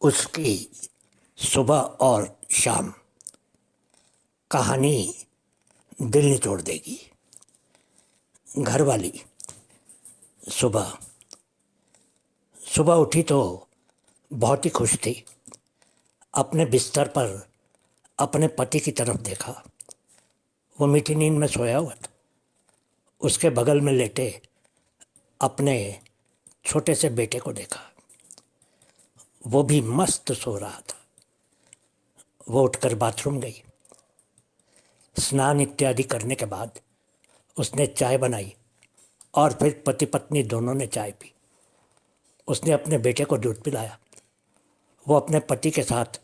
उसकी सुबह और शाम कहानी दिल निचोड़ देगी। घर वाली सुबह सुबह उठी तो बहुत ही खुश थी। अपने बिस्तर पर अपने पति की तरफ देखा। वो मीठी नींद में सोया हुआ था। उसके बगल में लेटे अपने छोटे से बेटे को देखा। वो भी मस्त सो रहा था। वो उठकर बाथरूम गई। स्नान इत्यादि करने के बाद उसने चाय बनाई और फिर पति पत्नी दोनों ने चाय पी। उसने अपने बेटे को दूध पिलाया। वो अपने पति के साथ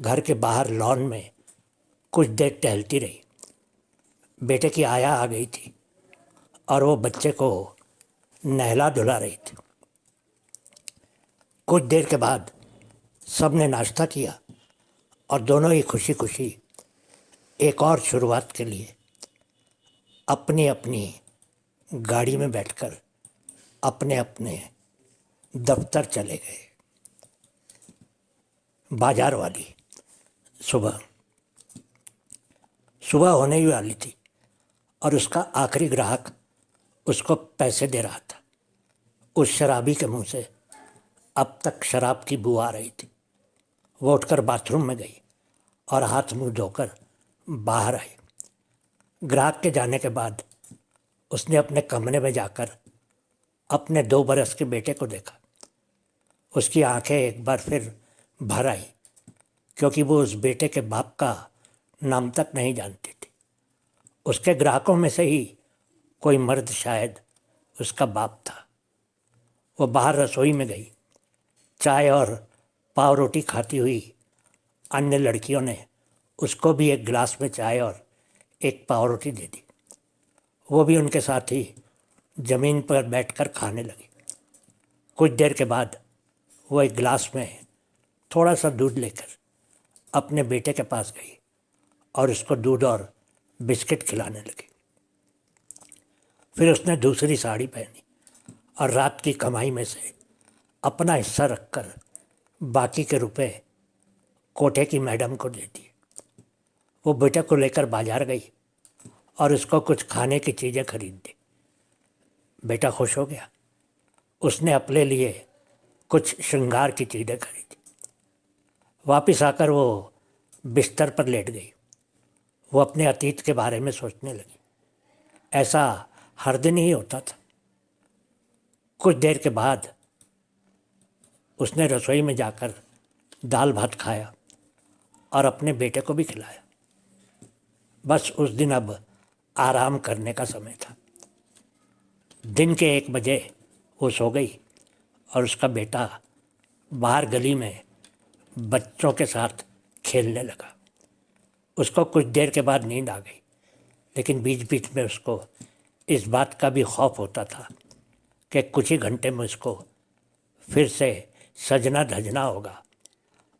घर के बाहर लॉन में कुछ देर टहलती रही। बेटे की आया आ गई थी और वो बच्चे को नहला धुला रही थी। कुछ देर के बाद सबने नाश्ता किया और दोनों ही खुशी खुशी एक और शुरुआत के लिए अपनी अपनी गाड़ी में बैठकर अपने अपने दफ्तर चले गए। बाजार वाली सुबह सुबह होने ही वाली थी और उसका आखिरी ग्राहक उसको पैसे दे रहा था। उस शराबी के मुंह से अब तक शराब की बू आ रही थी। वो उठकर बाथरूम में गई और हाथ मुंह धोकर बाहर आई। ग्राहक के जाने के बाद उसने अपने कमरे में जाकर अपने 2 बरस के बेटे को देखा। उसकी आंखें एक बार फिर भर आई क्योंकि वो उस बेटे के बाप का नाम तक नहीं जानती थी। उसके ग्राहकों में से ही कोई मर्द शायद उसका बाप था। वो बाहर रसोई में गई। चाय और पाव रोटी खाती हुई अन्य लड़कियों ने उसको भी एक गिलास में चाय और एक पाव रोटी दे दी। वो भी उनके साथ ही ज़मीन पर बैठकर खाने लगी। कुछ देर के बाद वो एक गिलास में थोड़ा सा दूध लेकर अपने बेटे के पास गई और उसको दूध और बिस्किट खिलाने लगी। फिर उसने दूसरी साड़ी पहनी और रात की कमाई में से अपना हिस्सा रखकर बाकी के रुपए कोठे की मैडम को दे दिए। वो बेटे को लेकर बाजार गई और उसको कुछ खाने की चीज़ें खरीद दी। बेटा खुश हो गया। उसने अपने लिए कुछ श्रृंगार की चीज़ें खरीदी। वापस आकर वो बिस्तर पर लेट गई। वो अपने अतीत के बारे में सोचने लगी। ऐसा हर दिन ही होता था। कुछ देर के बाद उसने रसोई में जाकर दाल भात खाया और अपने बेटे को भी खिलाया। बस उस दिन अब आराम करने का समय था। दिन के 1 बजे वो सो गई और उसका बेटा बाहर गली में बच्चों के साथ खेलने लगा। उसको कुछ देर के बाद नींद आ गई, लेकिन बीच बीच में उसको इस बात का भी खौफ होता था कि कुछ ही घंटे में उसको फिर से सजना धजना होगा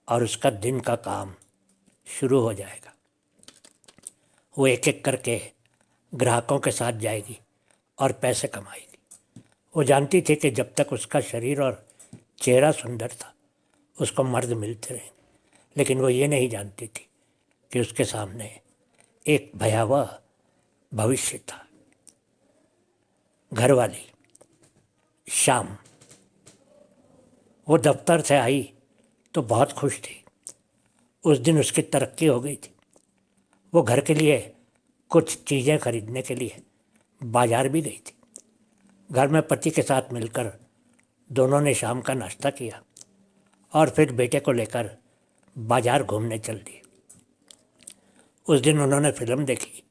और उसका दिन का काम शुरू हो जाएगा। वो एक एक करके ग्राहकों के साथ जाएगी और पैसे कमाएगी। वो जानती थी कि जब तक उसका शरीर और चेहरा सुंदर था उसको मर्द मिलते रहे, लेकिन वो ये नहीं जानती थी कि उसके सामने एक भयावह भविष्य था। घरवाली शाम वो दफ्तर से आई तो बहुत खुश थी। उस दिन उसकी तरक्की हो गई थी। वो घर के लिए कुछ चीज़ें खरीदने के लिए बाजार भी गई थी। घर में पति के साथ मिलकर दोनों ने शाम का नाश्ता किया और फिर बेटे को लेकर बाजार घूमने चल दिए। उस दिन उन्होंने फिल्म देखी,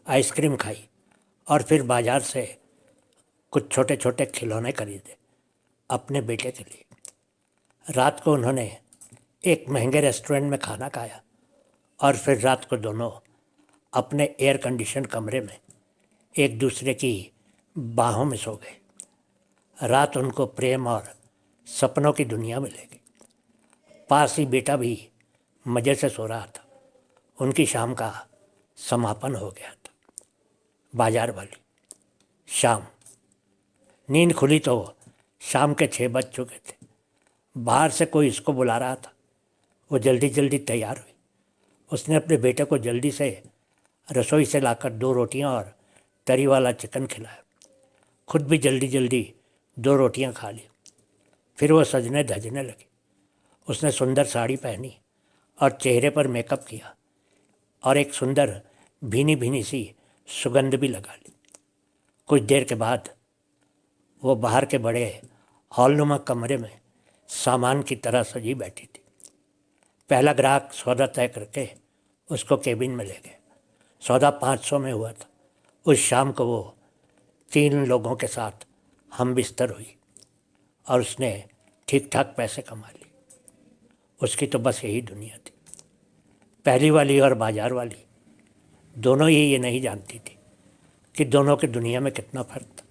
आइसक्रीम खाई और फिर बाजार से कुछ छोटे छोटे खिलौने खरीदे अपने बेटे के लिए। रात को उन्होंने एक महंगे रेस्टोरेंट में खाना खाया और फिर रात को दोनों अपने एयर कंडीशन कमरे में एक दूसरे की बाहों में सो गए। रात उनको प्रेम और सपनों की दुनिया में ले गई। पास ही बेटा भी मज़े से सो रहा था। उनकी शाम का समापन हो गया था। बाजार वाली शाम नींद खुली तो शाम के 6 बज चुके थे। बाहर से कोई इसको बुला रहा था। वो जल्दी जल्दी तैयार हुई। उसने अपने बेटे को जल्दी से रसोई से लाकर 2 रोटियां और तरी वाला चिकन खिलाया। खुद भी जल्दी जल्दी 2 रोटियां खा ली। फिर वो सजने धजने लगी। उसने सुंदर साड़ी पहनी और चेहरे पर मेकअप किया और एक सुंदर भीनी भीनी सी सुगंध भी लगा ली। कुछ देर के बाद वो बाहर के बड़े हॉलनुमा कमरे में सामान की तरह सजी बैठी थी। पहला ग्राहक सौदा तय करके उसको केबिन में ले गए। सौदा 500 में हुआ था। उस शाम को वो 3 लोगों के साथ हम बिस्तर हुई और उसने ठीक ठाक पैसे कमा लिए। उसकी तो बस यही दुनिया थी। पहली वाली और बाजार वाली दोनों ही ये नहीं जानती थी कि दोनों की दुनिया में कितना फ़र्क था।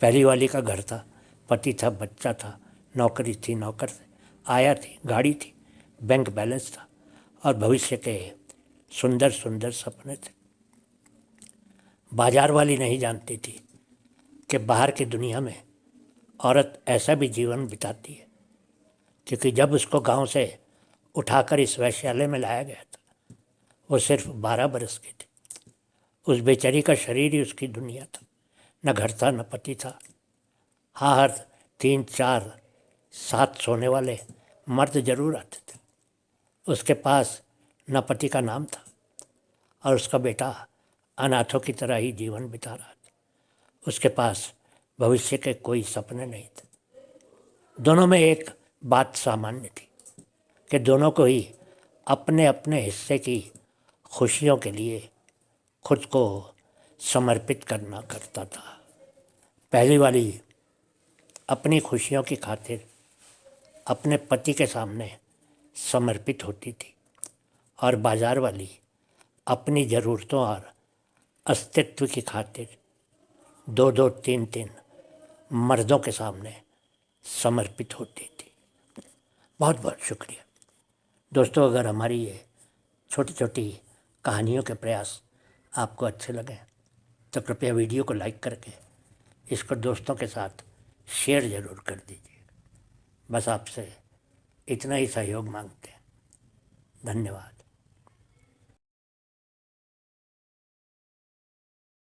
पहली वाली का घर था, पति था, बच्चा था, नौकरी थी, नौकर थे, आया थी, गाड़ी थी, बैंक बैलेंस था और भविष्य के सुंदर सुंदर सपने थे। बाजार वाली नहीं जानती थी कि बाहर की दुनिया में औरत ऐसा भी जीवन बिताती है, क्योंकि जब उसको गांव से उठाकर इस वेश्यालय में लाया गया था वो सिर्फ 12 बरस की थी। उस बेचारी का शरीर ही उसकी दुनिया था। न घर था, न पति था। हाँ, हर 3, 4, 7 सोने वाले मर्द जरूर आते थे। उसके पास न पति का नाम था और उसका बेटा अनाथों की तरह ही जीवन बिता रहा था। उसके पास भविष्य के कोई सपने नहीं थे। दोनों में एक बात सामान्य थी कि दोनों को ही अपने अपने हिस्से की खुशियों के लिए खुद को समर्पित करना करता था। पहली वाली अपनी खुशियों की खातिर अपने पति के सामने समर्पित होती थी और बाजार वाली अपनी ज़रूरतों और अस्तित्व की खातिर 2-2, 3-3 मर्दों के सामने समर्पित होती थी। बहुत बहुत शुक्रिया दोस्तों। अगर हमारी ये छोटी छोटी कहानियों के प्रयास आपको अच्छे लगे तो कृपया वीडियो को लाइक करके इसको दोस्तों के साथ शेयर ज़रूर कर दीजिए। बस आपसे इतना ही सहयोग मांगते हैं। धन्यवाद।